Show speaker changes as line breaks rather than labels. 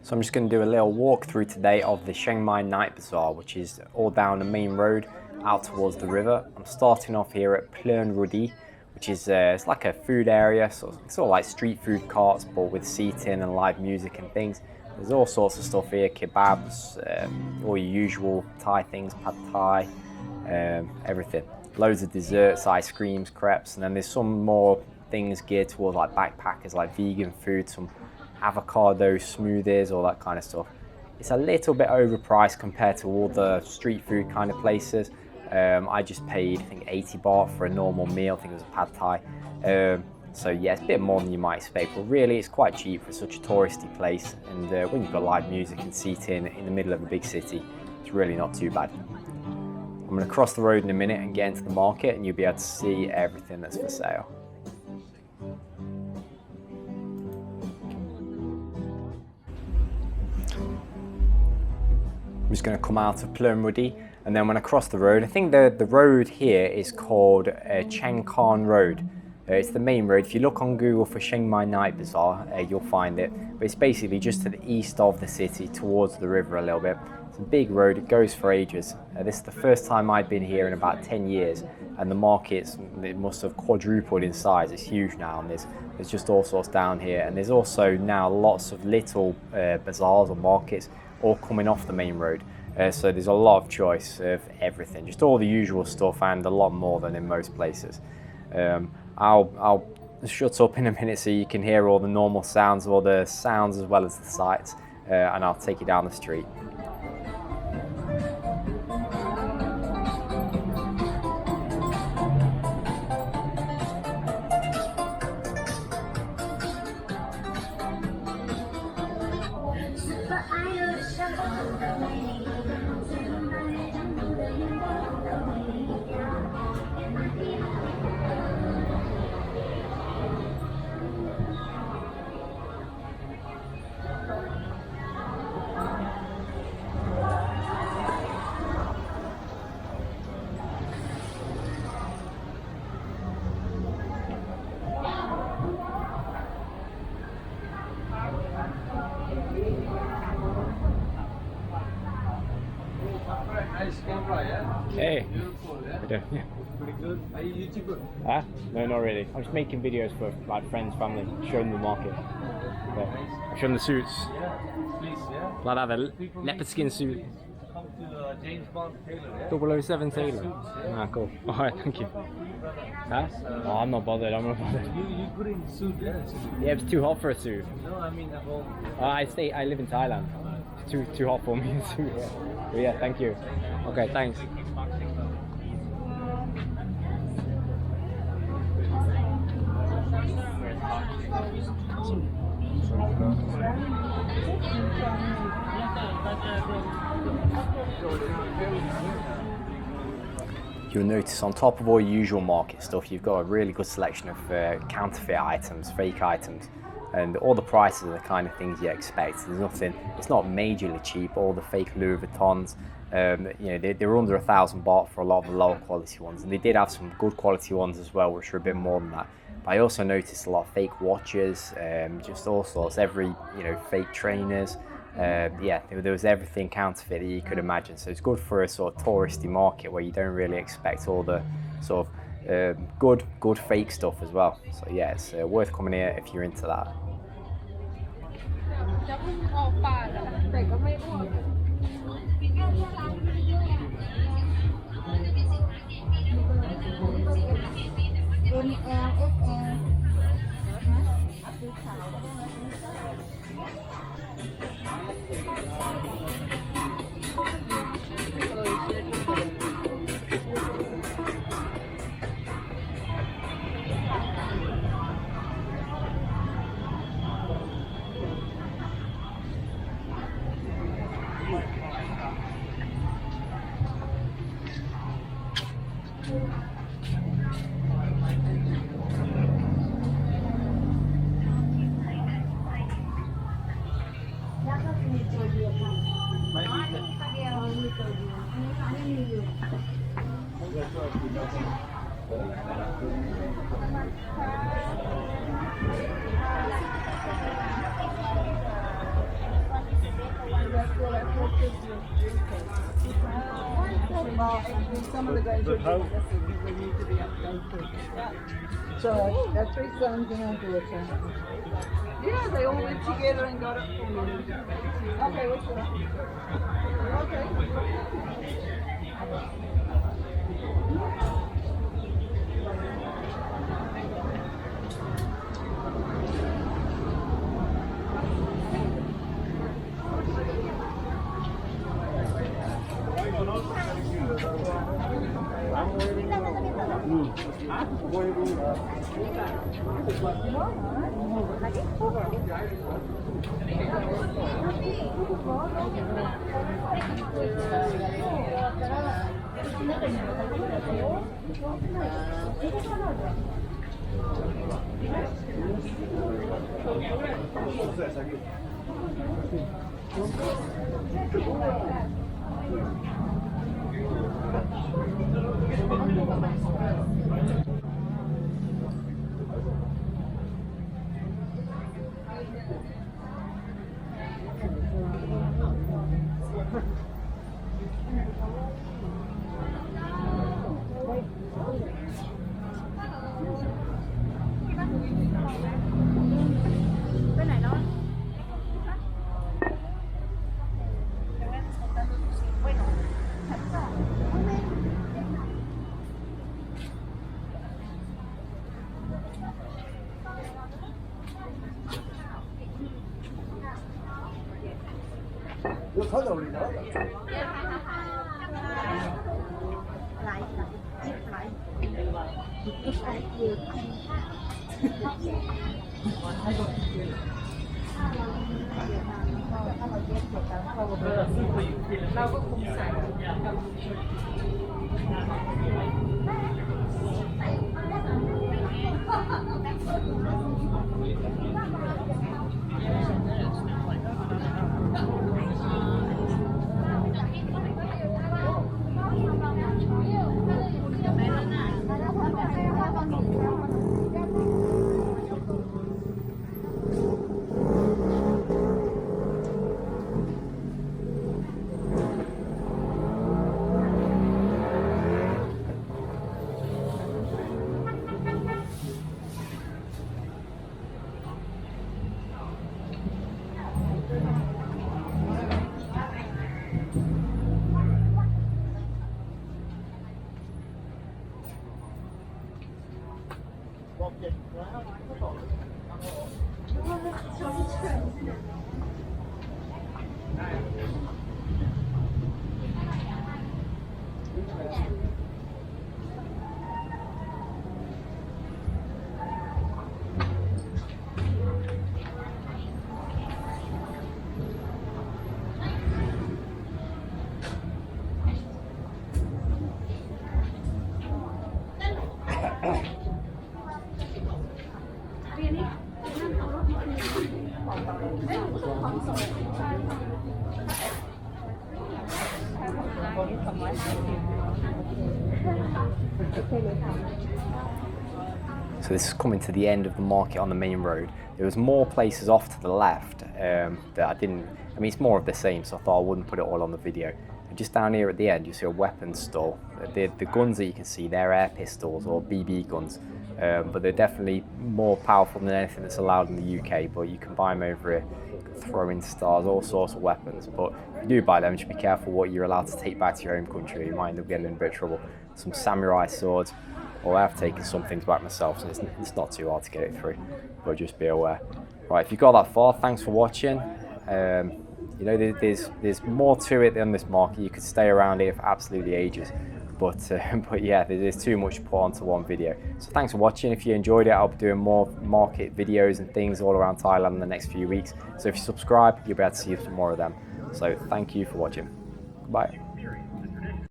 So I'm just going to do a little walkthrough today of the Chiang Mai Night Bazaar, which is all down the main road out towards the river. I'm starting off here at Klan Road, which is it's like a food area, sort of like street food carts, but with seating and live music and things. There's all sorts of stuff here, kebabs, all your usual Thai things, pad Thai, everything. Loads of desserts, ice creams, crepes, and then there's some more things geared towards like backpackers, like vegan food, some avocado smoothies, all that kind of stuff. It's a little bit overpriced compared to all the street food kind of places. I just paid, I think, 80 baht for a normal meal. I think it was a pad Thai. So yeah, it's a bit more than you might expect, but really it's quite cheap for such a touristy place. And when you've got live music and seating in the middle of a big city, it's really not too bad. I'm going to cross the road in a minute and get into the market, and you'll be able to see everything that's for sale. I'm just going to come out of Plum Rudi, and then when I cross the road, I think the road here is called Chang Klan Road. It's the main road. If you look on Google for Chiang Mai Night Bazaar, you'll find it. But it's basically just to the east of the city, towards the river a little bit. It's a big road. It goes for ages. This is the first time I've been here in about 10 years, and the markets, it must have quadrupled in size. It's huge now, and there's just all sorts down here. And there's also now lots of little bazaars or markets all coming off the main road. So there's a lot of choice of everything, just all the usual stuff and a lot more than in most places. I'll shut up in a minute so you can hear all the normal sounds, all the sounds as well as the sights, and I'll take you down the street. Hey. Yeah.
Pretty good. Are you YouTuber?
No, not really. I'm just making videos for like friends, family, showing the market. I'm showing the suits.
Yeah, please, yeah.
Like that, the leopard skin suit.
Come to James Bond Taylor, yeah?
007 Taylor.
Yeah.
Cool. Alright, thank you. Oh, I'm not bothered,
You put in suit, yeah?
Yeah, it's too hot for a suit.
No, I mean at home.
I live in Thailand. It's too hot for me in a suit. But yeah, thank you. Okay, thanks. You'll notice on top of all your usual market stuff, you've got a really good selection of counterfeit items, fake items, and all the prices are the kind of things you expect. There's nothing, it's not majorly cheap. All the fake Louis Vuittons, they're under 1,000 baht for a lot of the lower quality ones, and they did have some good quality ones as well, which are a bit more than that. But I also noticed a lot of fake watches, just all sorts, fake trainers. Yeah, there was everything counterfeit that you could imagine. So it's good for a sort of touristy market where you don't really expect all the sort of good fake stuff as well. So yeah, it's worth coming here if you're into that.
Well, some of the guys are doing this, they need to be updated. So I have 3 sons and a daughter. Yeah, they all went together and got it for me. Okay, what's that? Okay.
So this is coming to the end of the market on the main road. There was more places off to the left that I mean, it's more of the same, so I thought I wouldn't put it all on the video. And just down here at the end, you see a weapons store. The guns that you can see, they're air pistols or BB guns, but they're definitely more powerful than anything that's allowed in the UK, but you can buy them over here, throwing stars, all sorts of weapons. But if you do buy them, just be careful what you're allowed to take back to your home country. You might end up getting in a bit of trouble. Some samurai swords. Well, I've taken some things back myself, so it's not too hard to get it through, but just be aware. Right, if you got that far, thanks for watching. You know, there's more to it than this market. You could stay around here for absolutely ages, but yeah, there's too much to put onto one video. So thanks for watching. If you enjoyed it, I'll be doing more market videos and things all around Thailand in the next few weeks. So if you subscribe, you'll be able to see some more of them. So thank you for watching. Bye.